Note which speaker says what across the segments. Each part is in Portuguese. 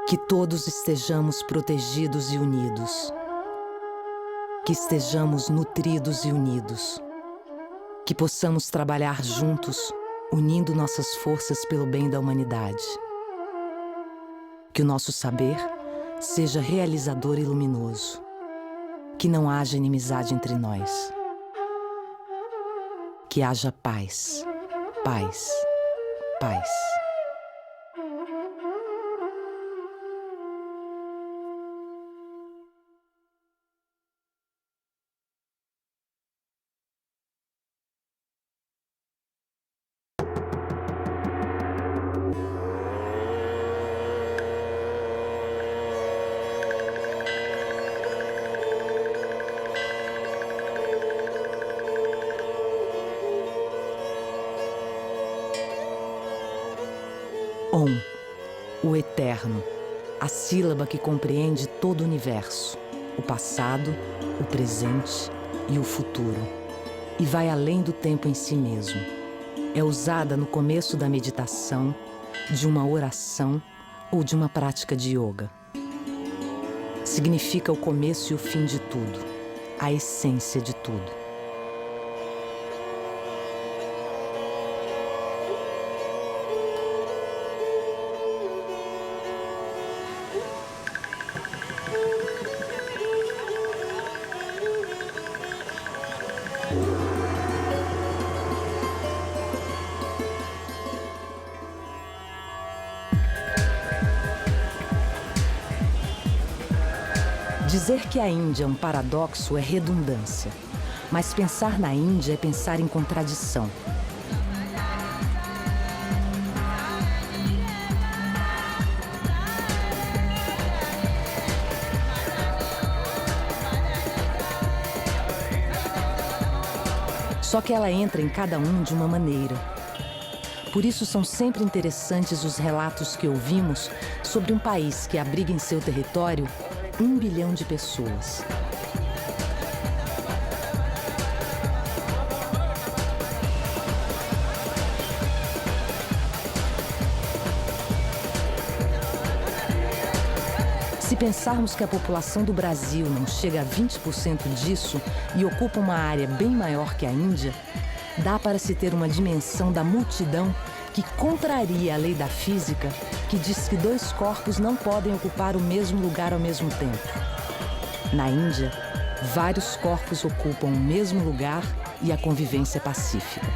Speaker 1: Que todos estejamos protegidos e unidos. Que estejamos nutridos e unidos. Que possamos trabalhar juntos, unindo nossas forças pelo bem da humanidade. Que o nosso saber seja realizador e luminoso. Que não haja inimizade entre nós. Que haja paz, paz, paz. Om, o eterno, a sílaba que compreende todo o universo, o passado, o presente e o futuro, e vai além do tempo em si mesmo. É usada no começo da meditação, de uma oração ou de uma prática de yoga. Significa o começo e o fim de tudo, a essência de tudo. Dizer que a Índia é um paradoxo é redundância, mas pensar na Índia é pensar em contradição. Só que ela entra em cada um de uma maneira. Por isso são sempre interessantes os relatos que ouvimos sobre um país que abriga em seu território 1 bilhão de pessoas. Se pensarmos que a população do Brasil não chega a 20% disso e ocupa uma área bem maior que a Índia, dá para se ter uma dimensão da multidão que contraria a lei da física, que diz que 2 corpos não podem ocupar o mesmo lugar ao mesmo tempo. Na Índia, vários corpos ocupam o mesmo lugar e a convivência é pacífica.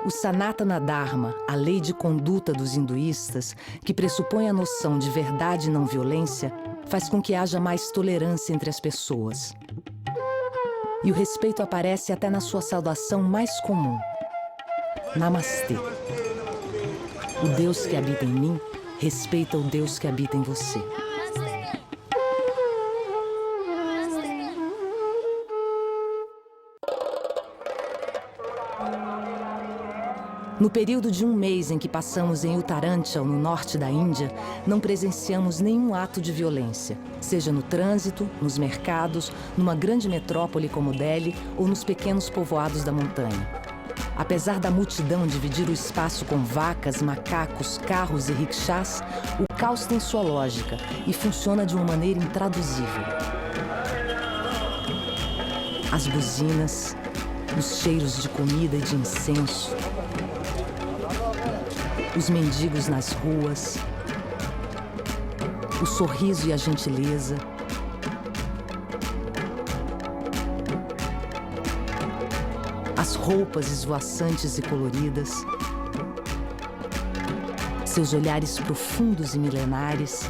Speaker 1: O Sanatana Dharma, a lei de conduta dos hinduístas, que pressupõe a noção de verdade e não violência, faz com que haja mais tolerância entre as pessoas. E o respeito aparece até na sua saudação mais comum. Namastê. O Deus que habita em mim respeita o Deus que habita em você. No período de 1 mês em que passamos em Uttaranchal, no norte da Índia, não presenciamos nenhum ato de violência, seja no trânsito, nos mercados, numa grande metrópole como Delhi ou nos pequenos povoados da montanha. Apesar da multidão dividir o espaço com vacas, macacos, carros e rickshaws, o caos tem sua lógica e funciona de uma maneira intraduzível. As buzinas, os cheiros de comida e de incenso, os mendigos nas ruas, o sorriso e a gentileza, as roupas esvoaçantes e coloridas, seus olhares profundos e milenares,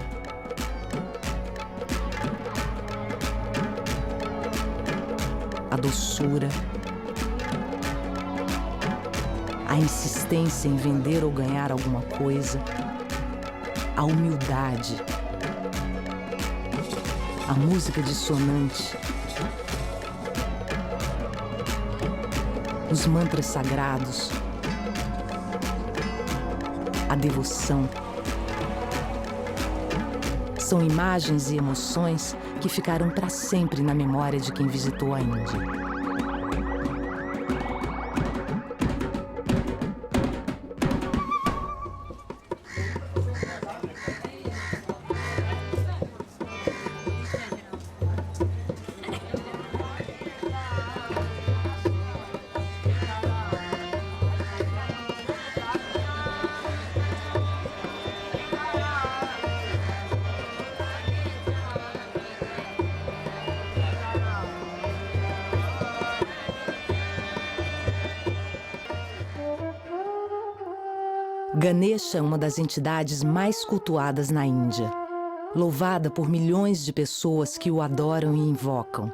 Speaker 1: a doçura, a insistência em vender ou ganhar alguma coisa, a humildade, a música dissonante, os mantras sagrados, a devoção. São imagens e emoções que ficaram para sempre na memória de quem visitou a Índia. Ganesha é uma das entidades mais cultuadas na Índia, louvada por milhões de pessoas que o adoram e invocam.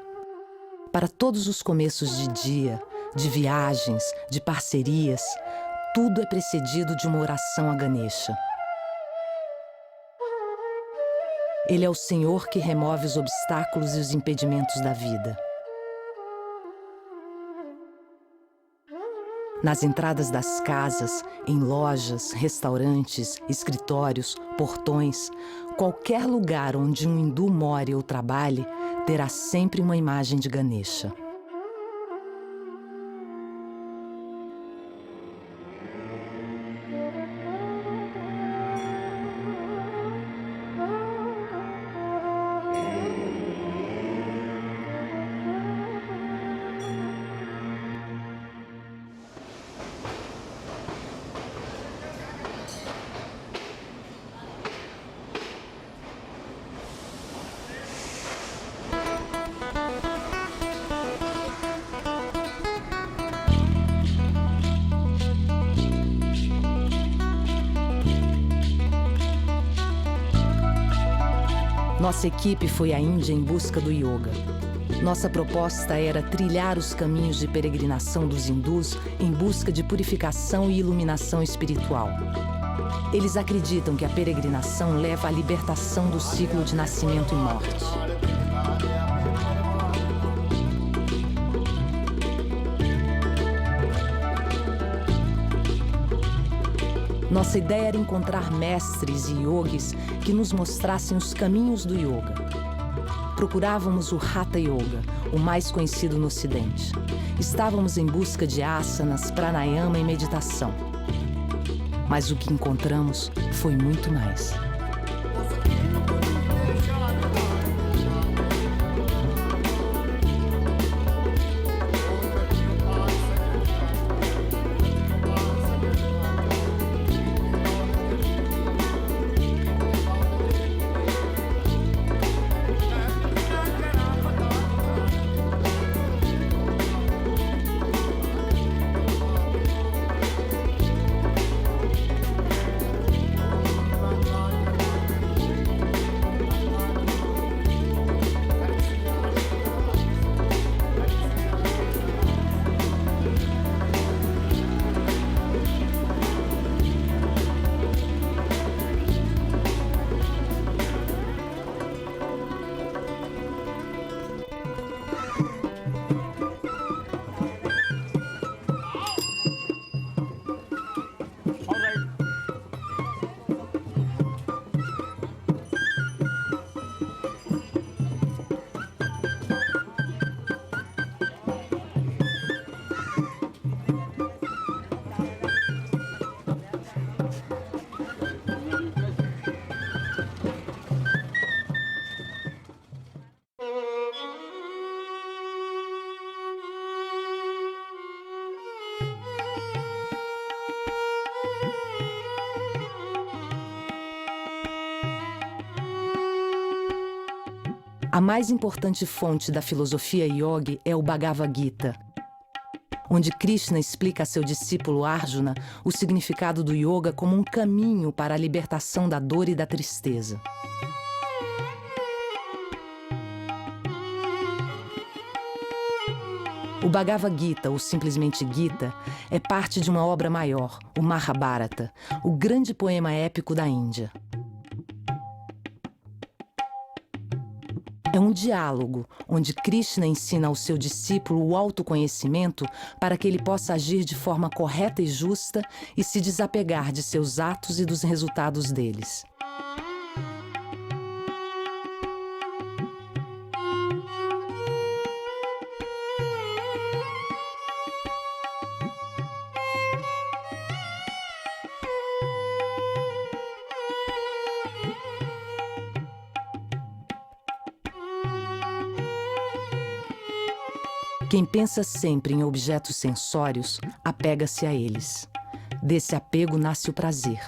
Speaker 1: Para todos os começos de dia, de viagens, de parcerias, tudo é precedido de uma oração a Ganesha. Ele é o Senhor que remove os obstáculos e os impedimentos da vida. Nas entradas das casas, em lojas, restaurantes, escritórios, portões, qualquer lugar onde um hindu more ou trabalhe, terá sempre uma imagem de Ganesha. Nossa equipe foi à Índia em busca do yoga. Nossa proposta era trilhar os caminhos de peregrinação dos hindus em busca de purificação e iluminação espiritual. Eles acreditam que a peregrinação leva à libertação do ciclo de nascimento e morte. Nossa ideia era encontrar mestres e yogis que nos mostrassem os caminhos do yoga. Procurávamos o Hatha Yoga, o mais conhecido no Ocidente. Estávamos em busca de asanas, pranayama e meditação. Mas o que encontramos foi muito mais. A mais importante fonte da filosofia yogi é o Bhagavad Gita, onde Krishna explica a seu discípulo Arjuna o significado do yoga como um caminho para a libertação da dor e da tristeza. O Bhagavad Gita, ou simplesmente Gita, é parte de uma obra maior, o Mahabharata, o grande poema épico da Índia. É um diálogo onde Krishna ensina ao seu discípulo o autoconhecimento para que ele possa agir de forma correta e justa e se desapegar de seus atos e dos resultados deles. Quem pensa sempre em objetos sensórios, apega-se a eles. Desse apego nasce o prazer.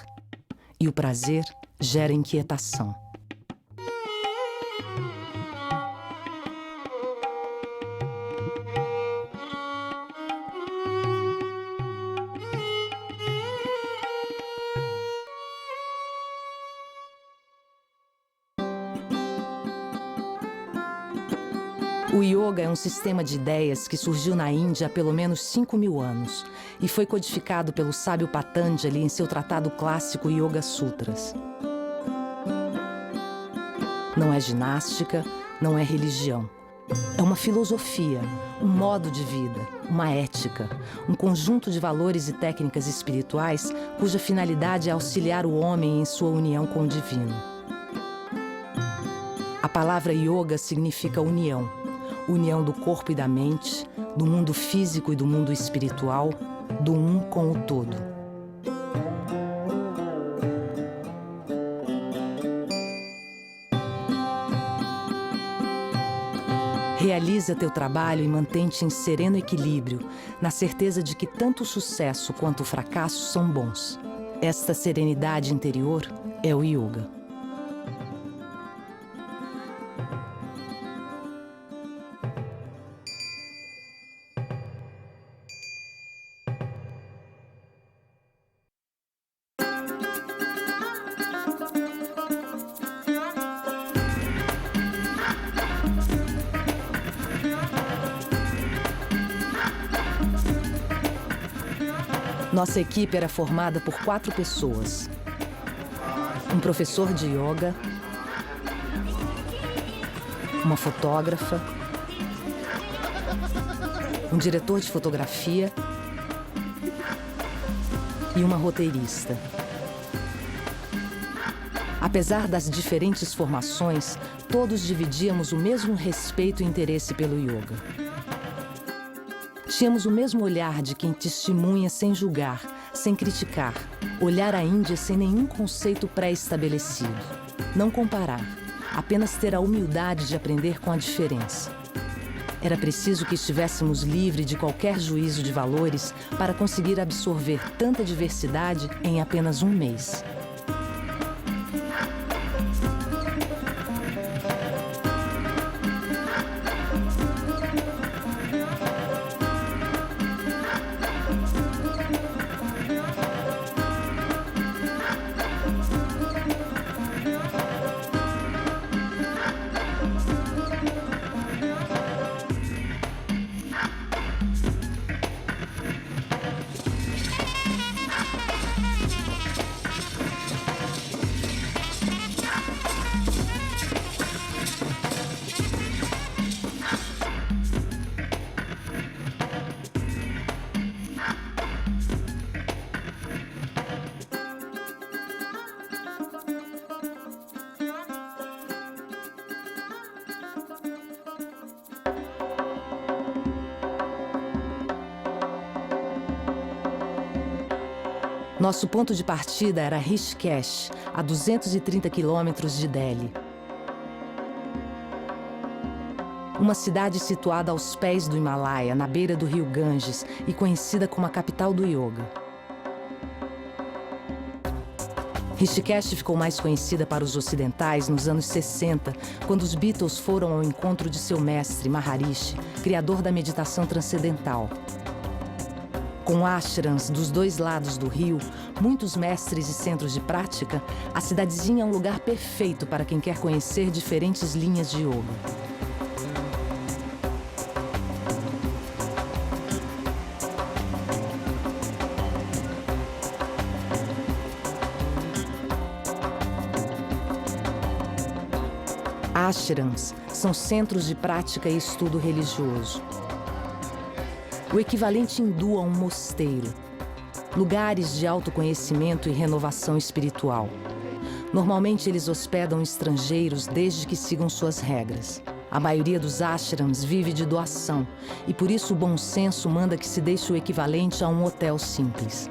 Speaker 1: E o prazer gera inquietação. O yoga é um sistema de ideias que surgiu na Índia há pelo menos 5.000 anos e foi codificado pelo sábio Patanjali em seu tratado clássico Yoga Sutras. Não é ginástica, não é religião. É uma filosofia, um modo de vida, uma ética, um conjunto de valores e técnicas espirituais cuja finalidade é auxiliar o homem em sua união com o divino. A palavra yoga significa união. União do corpo e da mente, do mundo físico e do mundo espiritual, do um com o todo. Realiza teu trabalho e mantém-te em sereno equilíbrio, na certeza de que tanto o sucesso quanto o fracasso são bons. Esta serenidade interior é o yoga. Nossa equipe era formada por 4 pessoas. Um professor de yoga, uma fotógrafa, um diretor de fotografia e uma roteirista. Apesar das diferentes formações, todos dividíamos o mesmo respeito e interesse pelo yoga. Tínhamos o mesmo olhar de quem testemunha sem julgar, sem criticar, olhar a Índia sem nenhum conceito pré-estabelecido. Não comparar, apenas ter a humildade de aprender com a diferença. Era preciso que estivéssemos livres de qualquer juízo de valores para conseguir absorver tanta diversidade em apenas um mês. Nosso ponto de partida era Rishikesh, a 230 quilômetros de Delhi. Uma cidade situada aos pés do Himalaia, na beira do rio Ganges e conhecida como a capital do yoga. Rishikesh ficou mais conhecida para os ocidentais nos anos 60, quando os Beatles foram ao encontro de seu mestre, Maharishi, criador da meditação transcendental. Com ashrams dos 2 lados do rio, muitos mestres e centros de prática, a cidadezinha é um lugar perfeito para quem quer conhecer diferentes linhas de yoga. A Ashrams são centros de prática e estudo religioso. O equivalente hindu a um mosteiro. Lugares de autoconhecimento e renovação espiritual. Normalmente eles hospedam estrangeiros desde que sigam suas regras. A maioria dos ashrams vive de doação e por isso o bom senso manda que se deixe o equivalente a um hotel simples.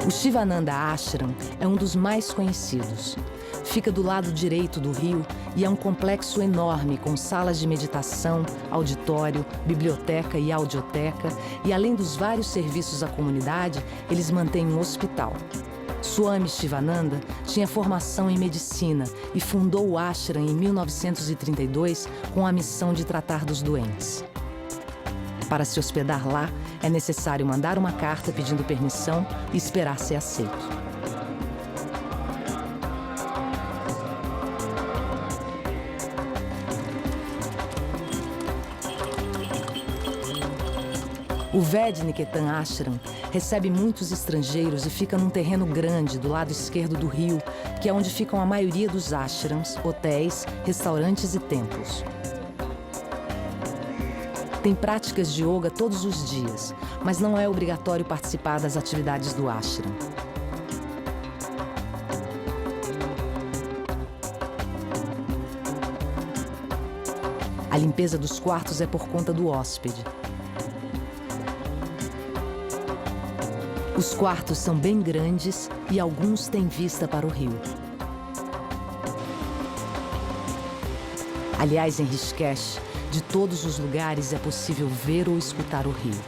Speaker 1: O Shivananda Ashram é um dos mais conhecidos. Fica do lado direito do rio e é um complexo enorme com salas de meditação, auditório, biblioteca e audioteca, e além dos vários serviços à comunidade, eles mantêm um hospital. Swami Shivananda tinha formação em medicina e fundou o ashram em 1932 com a missão de tratar dos doentes. Para se hospedar lá, é necessário mandar uma carta pedindo permissão e esperar ser aceito. O Vedniketan Ashram recebe muitos estrangeiros e fica num terreno grande do lado esquerdo do rio, que é onde ficam a maioria dos ashrams, hotéis, restaurantes e templos. Tem práticas de yoga todos os dias, mas não é obrigatório participar das atividades do ashram. A limpeza dos quartos é por conta do hóspede. Os quartos são bem grandes e alguns têm vista para o rio. Aliás, em Rishikesh, de todos os lugares é possível ver ou escutar o rio.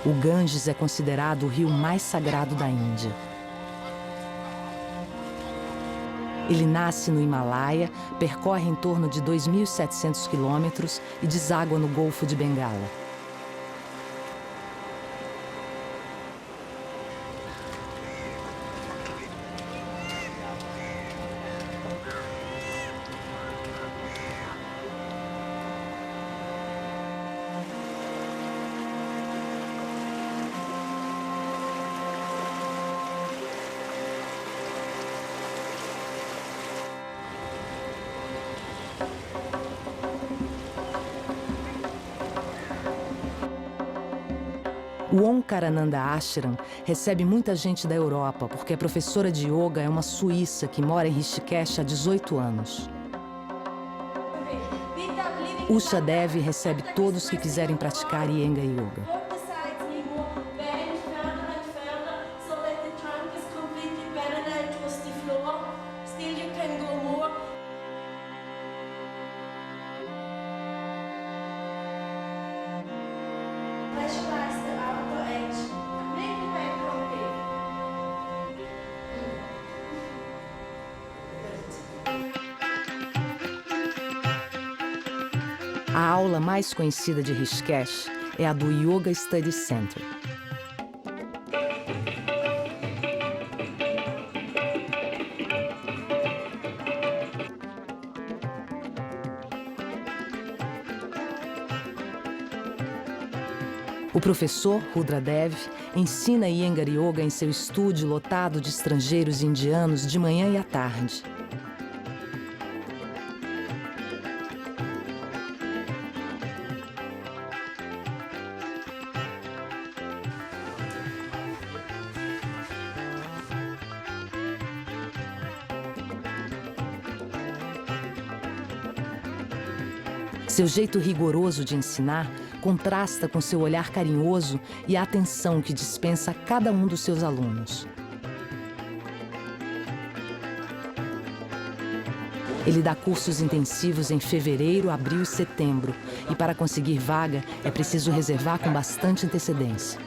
Speaker 1: O Ganges é considerado o rio mais sagrado da Índia. Ele nasce no Himalaia, percorre em torno de 2.700 quilômetros e deságua no Golfo de Bengala. O Omkarananda Ashram recebe muita gente da Europa porque a professora de yoga é uma suíça que mora em Rishikesh há 18 anos. Usha Devi recebe todos que quiserem praticar Iyengar Yoga. A aula mais conhecida de Rishikesh é a do Yoga Study Center. O professor Rudra Dev ensina Iyengar Yoga em seu estúdio lotado de estrangeiros indianos de manhã e à tarde. Seu jeito rigoroso de ensinar contrasta com seu olhar carinhoso e a atenção que dispensa a cada um dos seus alunos. Ele dá cursos intensivos em fevereiro, abril e setembro, e para conseguir vaga é preciso reservar com bastante antecedência.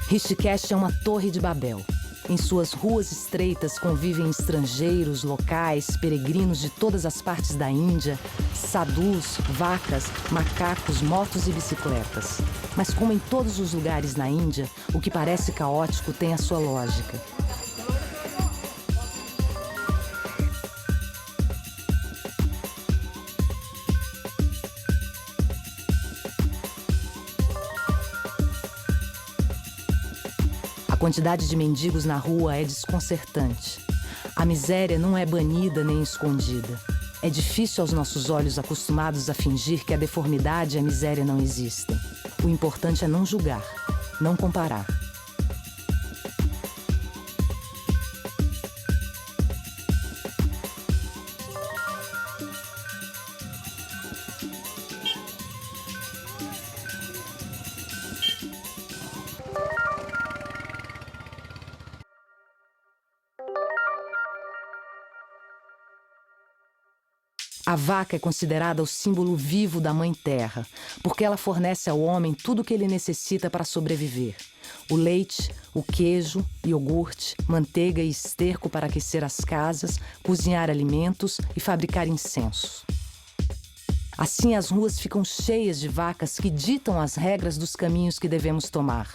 Speaker 1: Rishikesh é uma torre de Babel. Em suas ruas estreitas convivem estrangeiros, locais, peregrinos de todas as partes da Índia, sadhus, vacas, macacos, motos e bicicletas. Mas como em todos os lugares na Índia, o que parece caótico tem a sua lógica. A quantidade de mendigos na rua é desconcertante. A miséria não é banida nem escondida. É difícil aos nossos olhos acostumados a fingir que a deformidade e a miséria não existem. O importante é não julgar, não comparar. A vaca é considerada o símbolo vivo da Mãe Terra, porque ela fornece ao homem tudo o que ele necessita para sobreviver. O leite, o queijo, iogurte, manteiga e esterco para aquecer as casas, cozinhar alimentos e fabricar incenso. Assim, as ruas ficam cheias de vacas que ditam as regras dos caminhos que devemos tomar.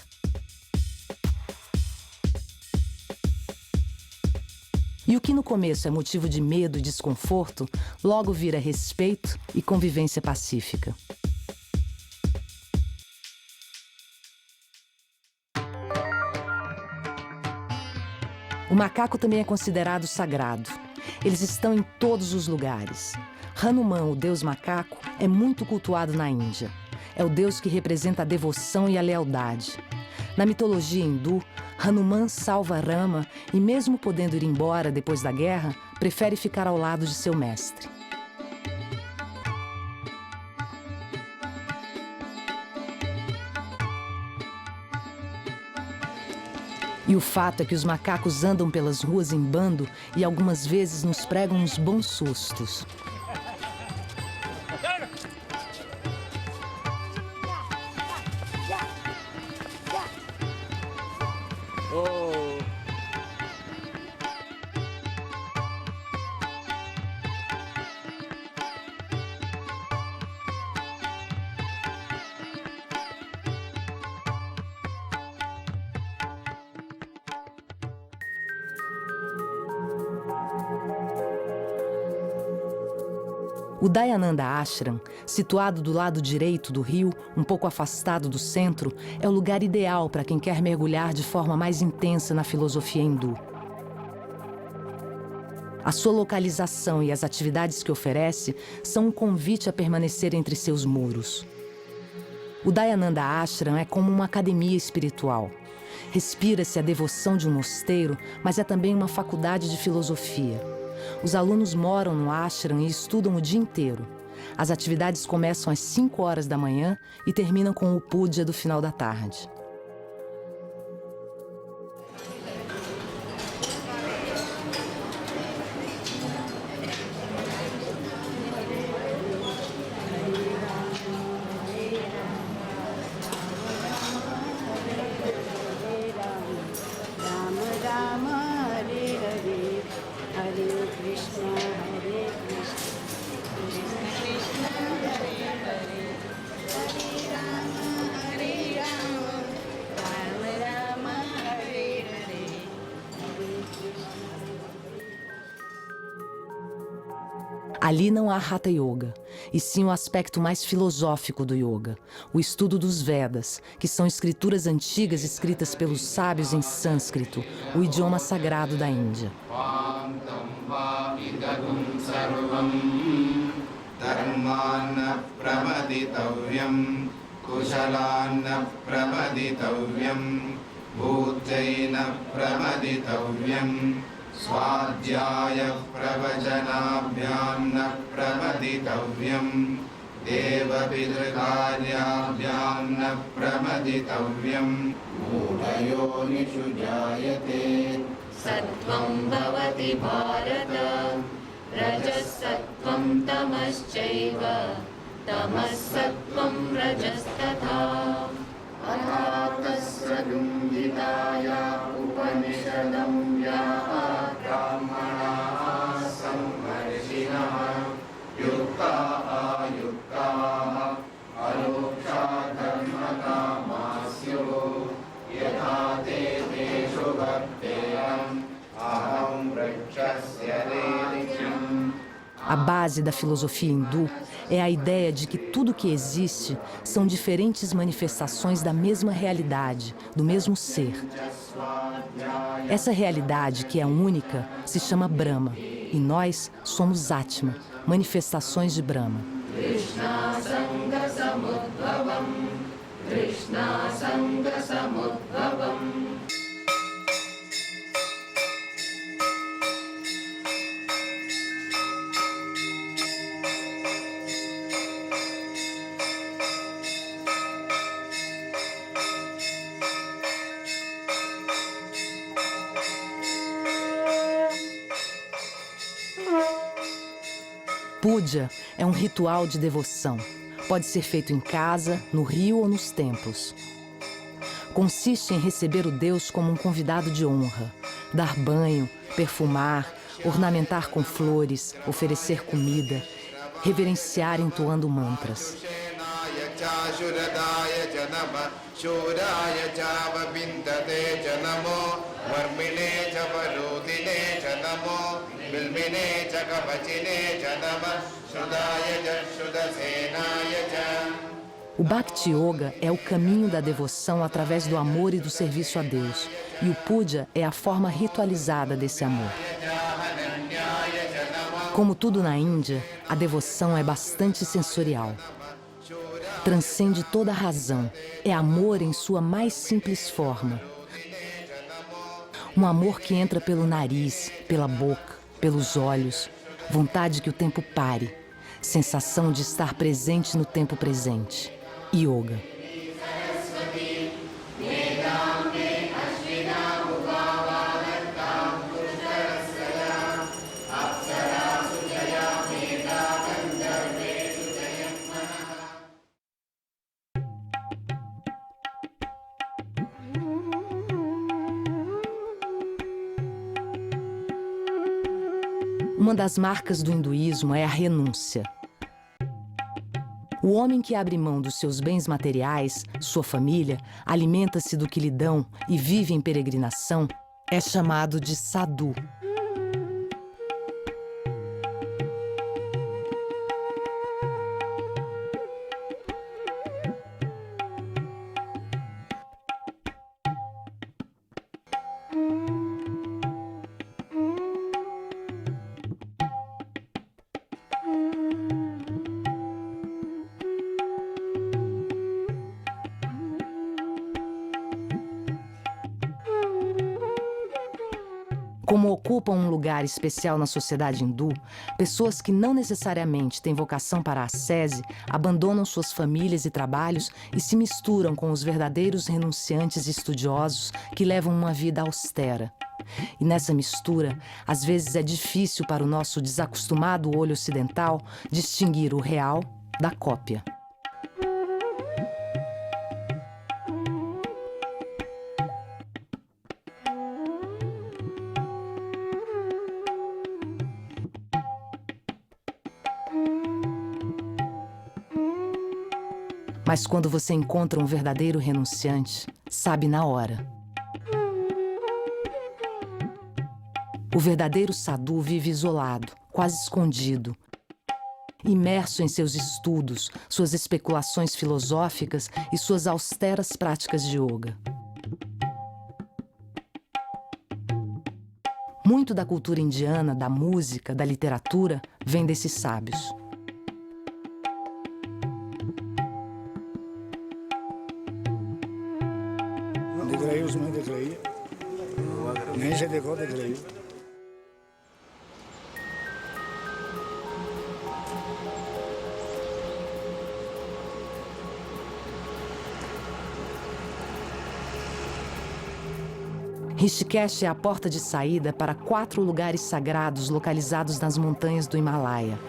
Speaker 1: E o que no começo é motivo de medo e desconforto, logo vira respeito e convivência pacífica. O macaco também é considerado sagrado. Eles estão em todos os lugares. Hanuman, o deus macaco, é muito cultuado na Índia. É o deus que representa a devoção e a lealdade. Na mitologia hindu, Hanuman salva Rama e, mesmo podendo ir embora depois da guerra, prefere ficar ao lado de seu mestre. E o fato é que os macacos andam pelas ruas em bando e algumas vezes nos pregam uns bons sustos. O Dayananda Ashram, situado do lado direito do rio, um pouco afastado do centro, é o lugar ideal para quem quer mergulhar de forma mais intensa na filosofia hindu. A sua localização e as atividades que oferece são um convite a permanecer entre seus muros. O Dayananda Ashram é como uma academia espiritual. Respira-se a devoção de um mosteiro, mas é também uma faculdade de filosofia. Os alunos moram no ashram e estudam o dia inteiro. As atividades começam às 5 horas da manhã e terminam com o puja do final da tarde. Ali não há Hatha Yoga, e sim o aspecto mais filosófico do yoga, o estudo dos Vedas, que são escrituras antigas escritas pelos sábios em sânscrito, o idioma sagrado da Índia.
Speaker 2: स्वाध्याय प्रवचनाभ्यान्न प्रमदितव्यं देवपितृकार्याभ्यान्न प्रमदितव्यं मूढयोनिषु जायते
Speaker 3: सत्त्वं भवति भारत रजःसत्त्वं तमश्चैव तमःसत्त्वं रजस्तथा
Speaker 2: अथातस्य
Speaker 3: Samhitaya Upanishadam Vyahat
Speaker 2: Brahmana Samvarshina Yukta Ayukta Aluksha Dharmata Masyo Yatha Te Teshu Bhakteyam Aham Vrakshasya Relikyam.
Speaker 1: A base da filosofia hindu é a ideia de que tudo que existe são diferentes manifestações da mesma realidade, do mesmo ser. Essa realidade, que é única, se chama Brahma, e nós somos Atma, manifestações de Brahma.
Speaker 3: Krishna Sangha Samudbhavam Krishna Sangha Samudbhavam.
Speaker 1: Puja é um ritual de devoção. Pode ser feito em casa, no rio ou nos templos. Consiste em receber o Deus como um convidado de honra, dar banho, perfumar, ornamentar com flores, oferecer comida, reverenciar entoando mantras. O Bhakti Yoga é o caminho da devoção através do amor e do serviço a Deus. E o Puja é a forma ritualizada desse amor. Como tudo na Índia, a devoção é bastante sensorial. Transcende toda a razão. É amor em sua mais simples forma. Um amor que entra pelo nariz, pela boca, pelos olhos. Vontade que o tempo pare. Sensação de estar presente no tempo presente. Yoga. Uma das marcas do hinduísmo é a renúncia. O homem que abre mão dos seus bens materiais, sua família, alimenta-se do que lhe dão e vive em peregrinação, é chamado de sadhu. Como ocupam um lugar especial na sociedade hindu, pessoas que não necessariamente têm vocação para a ascese abandonam suas famílias e trabalhos e se misturam com os verdadeiros renunciantes e estudiosos que levam uma vida austera. E nessa mistura, às vezes é difícil para o nosso desacostumado olho ocidental distinguir o real da cópia. Mas quando você encontra um verdadeiro renunciante, sabe na hora. O verdadeiro sadhu vive isolado, quase escondido, imerso em seus estudos, suas especulações filosóficas e suas austeras práticas de yoga. Muito da cultura indiana, da música, da literatura, vem desses sábios.
Speaker 4: दिख रही उसमें दिख रही है नहीं से देखो दिख रही है
Speaker 1: Rishikesh é a porta de saída para 4 lugares sagrados localizados nas montanhas do Himalaia.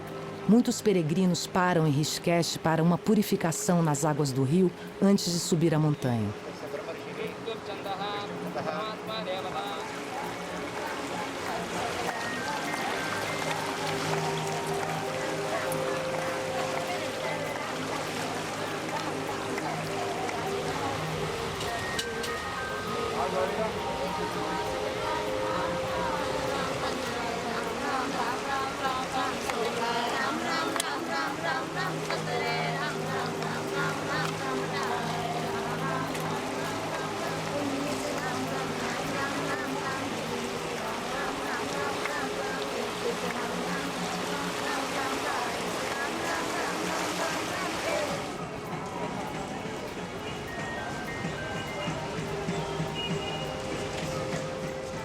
Speaker 1: Muitos peregrinos param em Rishikesh para uma purificação nas águas do rio antes de subir a montanha.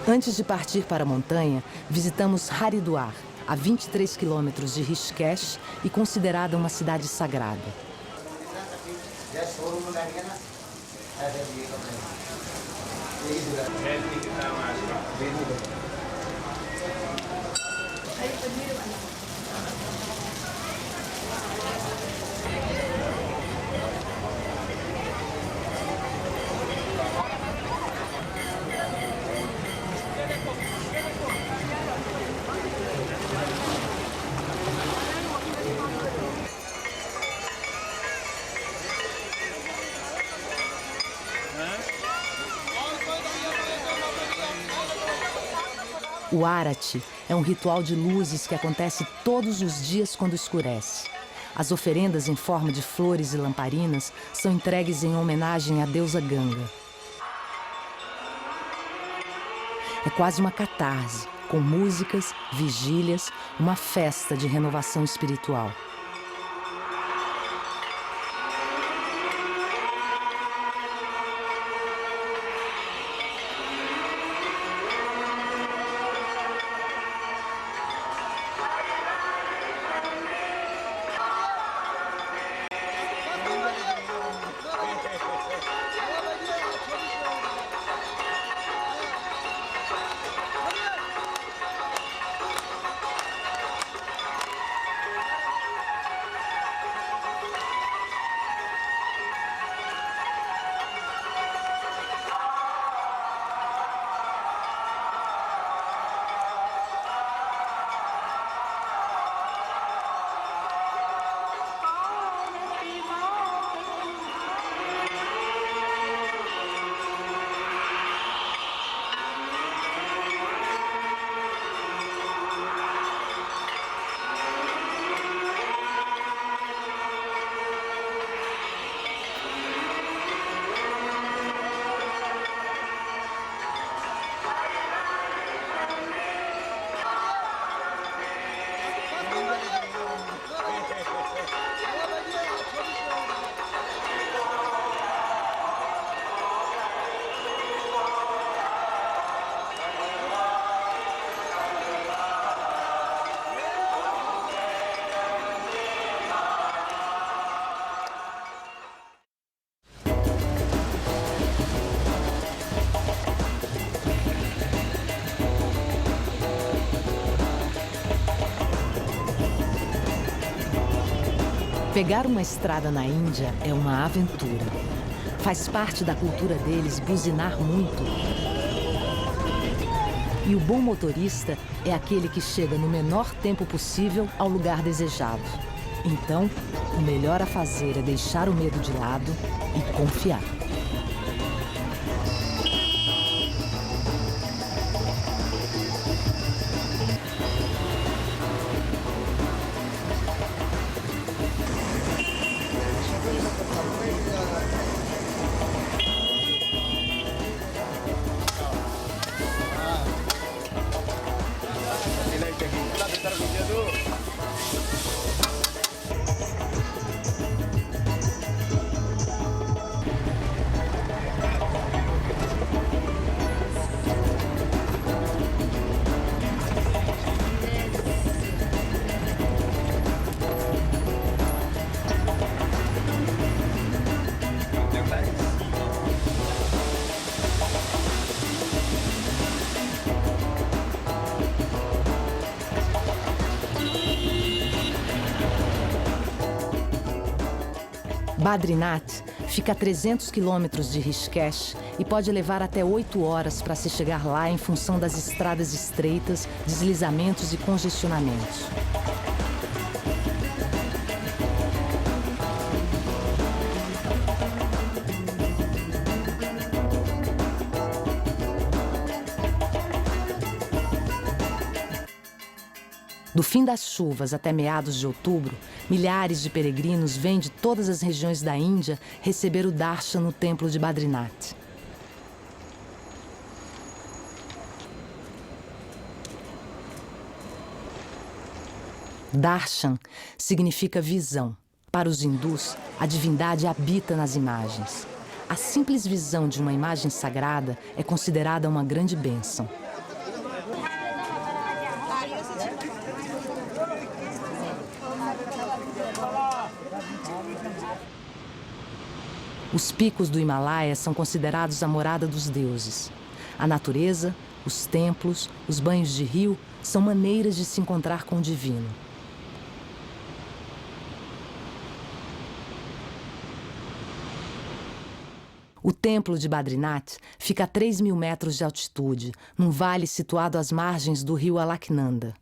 Speaker 1: Antes de partir para a montanha, visitamos Haridwar, a 23 quilômetros de Rishikesh e considerada uma cidade sagrada. O Arati é um ritual de luzes que acontece todos os dias quando escurece. As oferendas em forma de flores e lamparinas são entregues em homenagem à deusa Ganga. É quase uma catarse, com músicas, vigílias, uma festa de renovação espiritual. Pegar uma estrada na Índia é uma aventura. Faz parte da cultura deles buzinar muito. E o bom motorista é aquele que chega no menor tempo possível ao lugar desejado. Então, o melhor a fazer é deixar o medo de lado e confiar. Badrinath fica a 300 quilômetros de Rishikesh e pode levar até 8 horas para se chegar lá em função das estradas estreitas, deslizamentos e congestionamentos. Do fim das chuvas até meados de outubro, milhares de peregrinos vêm de todas as regiões da Índia receber o darshan no templo de Badrinath. Darshan significa visão. Para os hindus, a divindade habita nas imagens. A simples visão de uma imagem sagrada é considerada uma grande bênção. Os picos do Himalaia são considerados a morada dos deuses. A natureza, os templos, os banhos de rio são maneiras de se encontrar com o divino. O templo de Badrinath fica a 3.000 metros de altitude, num vale situado às margens do rio Alaknanda.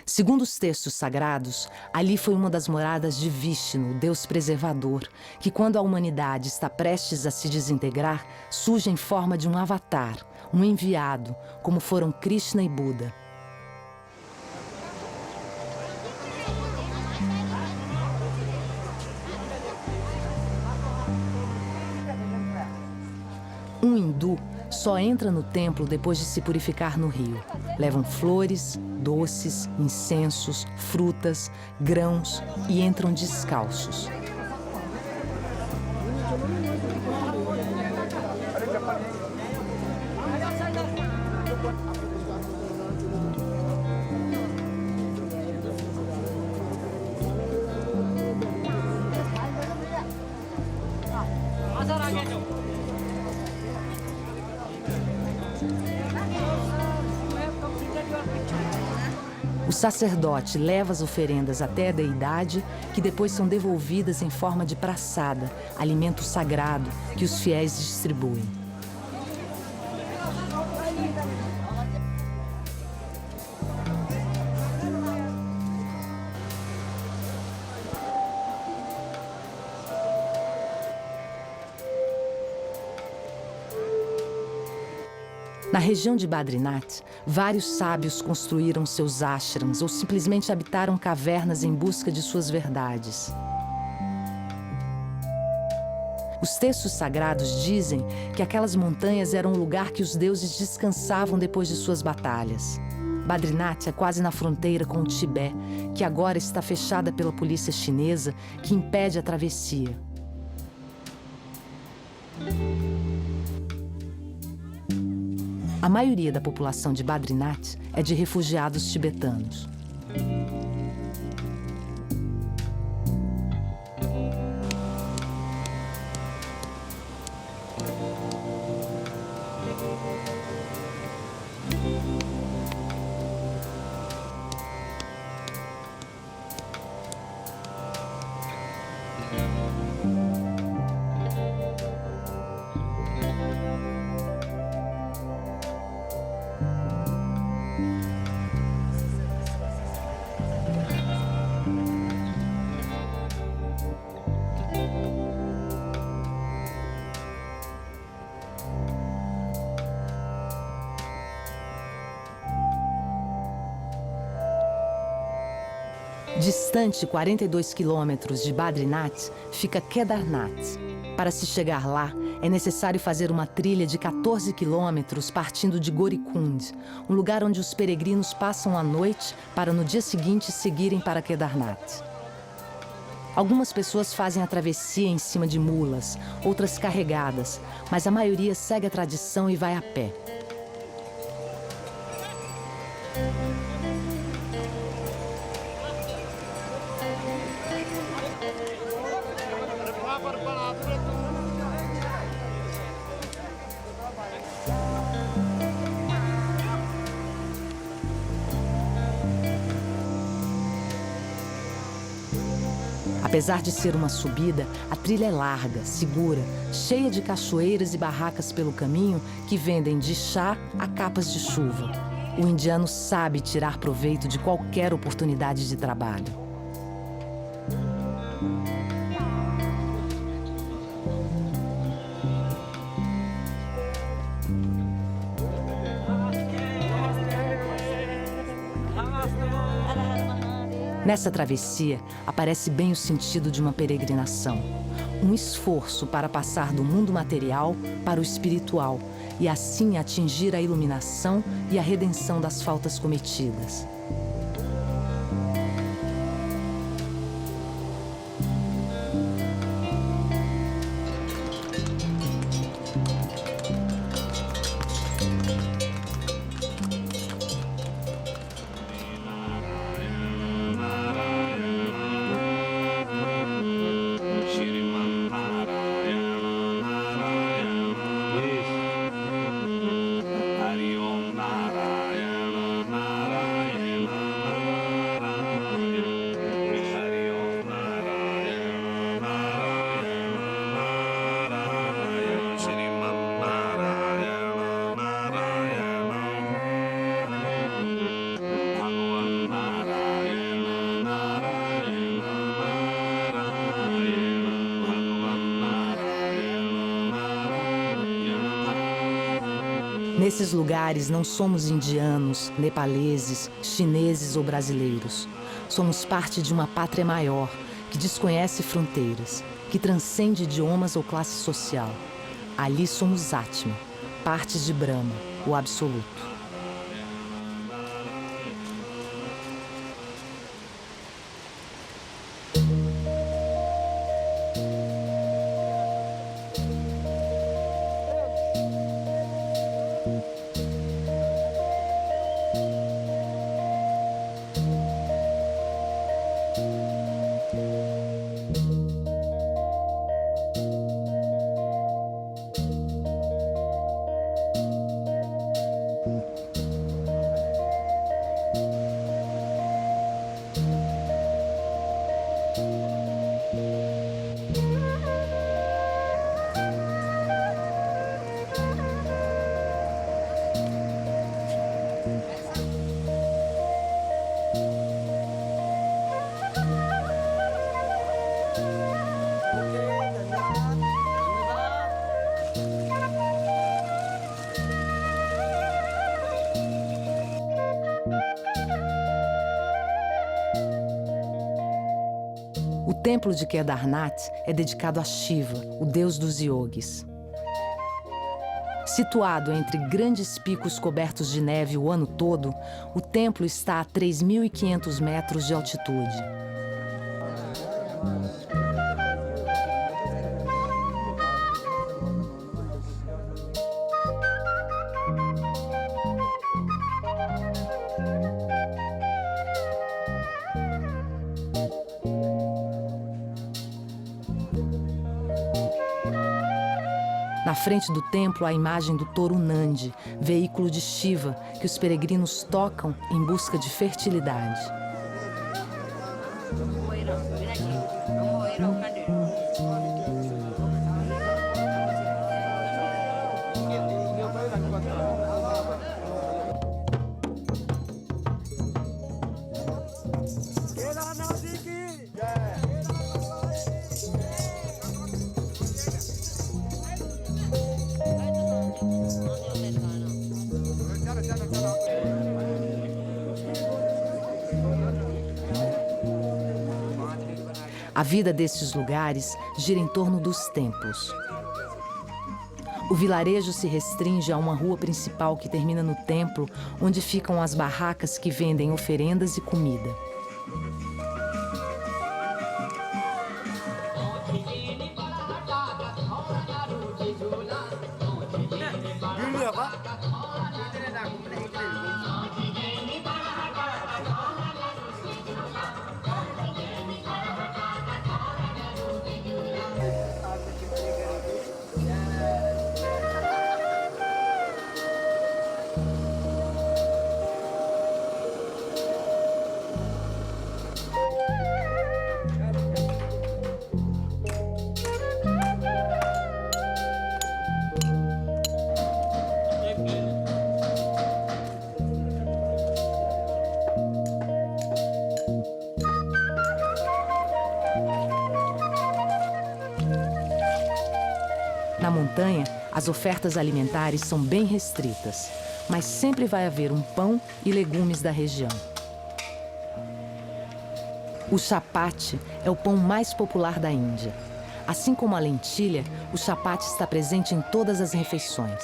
Speaker 1: Segundo os textos sagrados, ali foi uma das moradas de Vishnu, o Deus preservador, que quando a humanidade está prestes a se desintegrar, surge em forma de um avatar, um enviado, como foram Krishna e Buda. Um hindu só entra no templo depois de se purificar no rio. Levam flores, doces, incensos, frutas, grãos e entram descalços. O sacerdote leva as oferendas até a deidade, que depois são devolvidas em forma de praçada, alimento sagrado que os fiéis distribuem. Na região de Badrinath, vários sábios construíram seus ashrams ou simplesmente habitaram cavernas em busca de suas verdades. Os textos sagrados dizem que aquelas montanhas eram o lugar que os deuses descansavam depois de suas batalhas. Badrinath é quase na fronteira com o Tibete, que agora está fechada pela polícia chinesa, que impede a travessia. A maioria da população de Badrinath é de refugiados tibetanos. Distante 42 quilômetros de Badrinath fica Kedarnath. Para se chegar lá, é necessário fazer uma trilha de 14 quilômetros partindo de Gorikund, um lugar onde os peregrinos passam a noite para no dia seguinte seguirem para Kedarnath. Algumas pessoas fazem a travessia em cima de mulas, outras carregadas, mas a maioria segue a tradição e vai a pé. Apesar de ser uma subida, a trilha é larga, segura, cheia de cachoeiras e barracas pelo caminho que vendem de chá a capas de chuva. O indiano sabe tirar proveito de qualquer oportunidade de trabalho. Nessa travessia, aparece bem o sentido de uma peregrinação. Um esforço para passar do mundo material para o espiritual e assim atingir a iluminação e a redenção das faltas cometidas. Nesses lugares não somos indianos, nepaleses, chineses ou brasileiros. Somos parte de uma pátria maior, que desconhece fronteiras, que transcende idiomas ou classe social. Ali somos Atma, partes de Brahma, o Absoluto. O templo de Kedarnath é dedicado a Shiva, o deus dos yogis. Situado entre grandes picos cobertos de neve o ano todo, o templo está a 3.500 metros de altitude. Na frente do templo, há a imagem do touro Nandi, veículo de Shiva, que os peregrinos tocam em busca de fertilidade. A vida destes lugares gira em torno dos templos. O vilarejo se restringe a uma rua principal que termina no templo, onde ficam as barracas que vendem oferendas e comida. Na montanha, as ofertas alimentares são bem restritas, mas sempre vai haver um pão e legumes da região. O chapati é o pão mais popular da Índia. Assim como a lentilha, o chapati está presente em todas as refeições.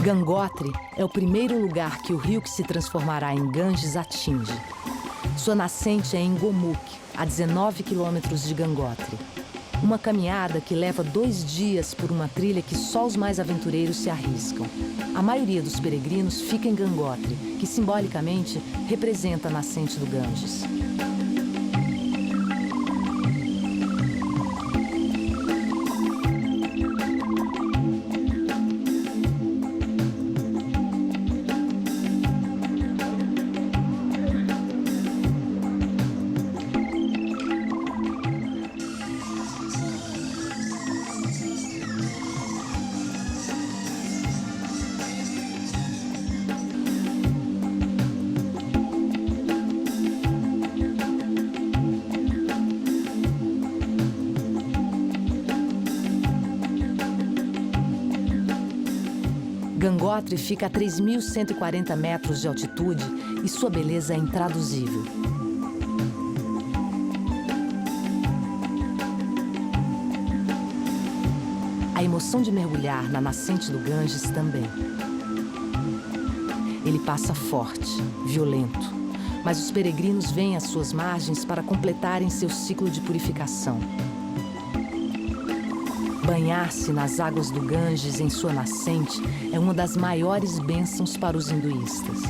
Speaker 1: Gangotri é o primeiro lugar que o rio que se transformará em Ganges atinge. Sua nascente é em Gomukh, a 19 quilômetros de Gangotri. Uma caminhada que leva 2 dias por uma trilha que só os mais aventureiros se arriscam. A maioria dos peregrinos fica em Gangotri, que simbolicamente representa a nascente do Ganges. Gangotri fica a 3.140 metros de altitude e sua beleza é intraduzível. A emoção de mergulhar na nascente do Ganges também. Ele passa forte, violento, mas os peregrinos vêm às suas margens para completarem seu ciclo de purificação. Banhar-se nas águas do Ganges em sua nascente é uma das maiores bênçãos para os hinduístas.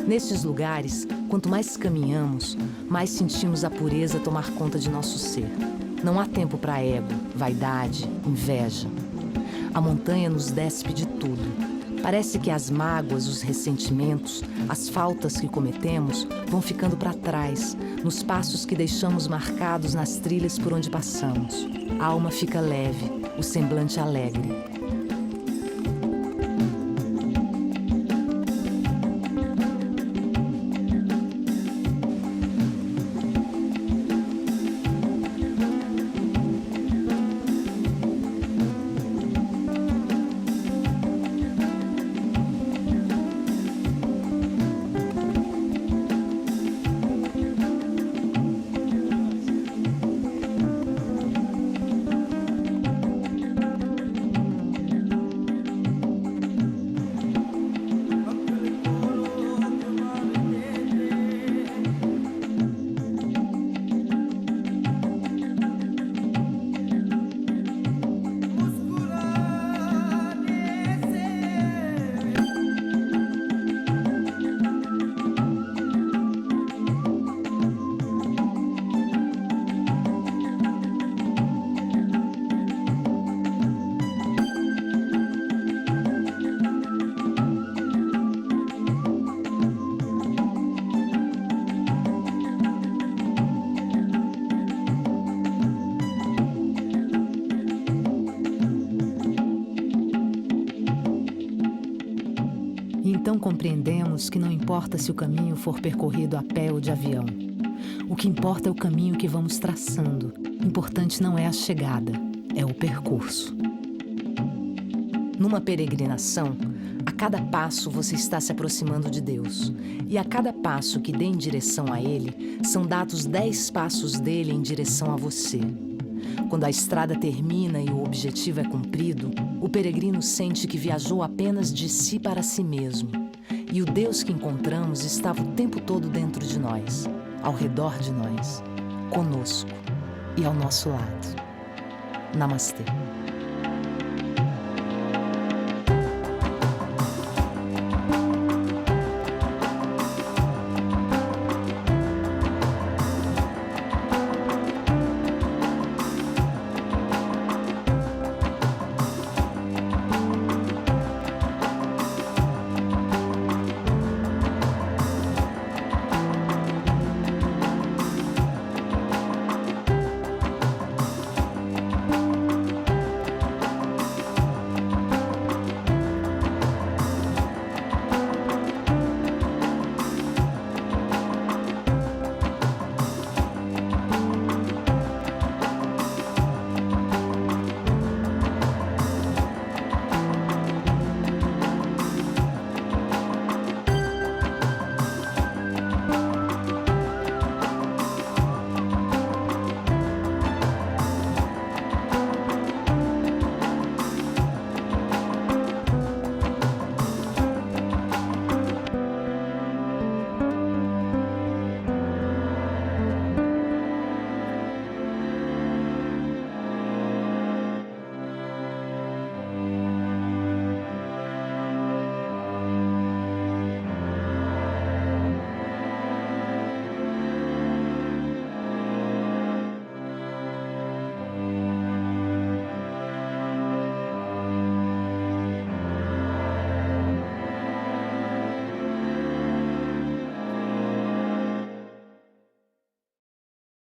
Speaker 1: Nestes lugares, quanto mais caminhamos, mais sentimos a pureza tomar conta de nosso ser. Não há tempo para ego, vaidade, inveja. A montanha nos despe de tudo. Parece que as mágoas, os ressentimentos, as faltas que cometemos vão ficando para trás, nos passos que deixamos marcados nas trilhas por onde passamos. A alma fica leve, o semblante alegre. Então compreendemos que não importa se o caminho for percorrido a pé ou de avião. O que importa é o caminho que vamos traçando. Importante não é a chegada, é o percurso. Numa peregrinação, a cada passo você está se aproximando de Deus. E a cada passo que dê em direção a Ele, são dados 10 passos dele em direção a você. Quando a estrada termina e o objetivo é cumprido, o peregrino sente que viajou apenas de si para si mesmo. E o Deus que encontramos estava o tempo todo dentro de nós, ao redor de nós, conosco e ao nosso lado. Namastê.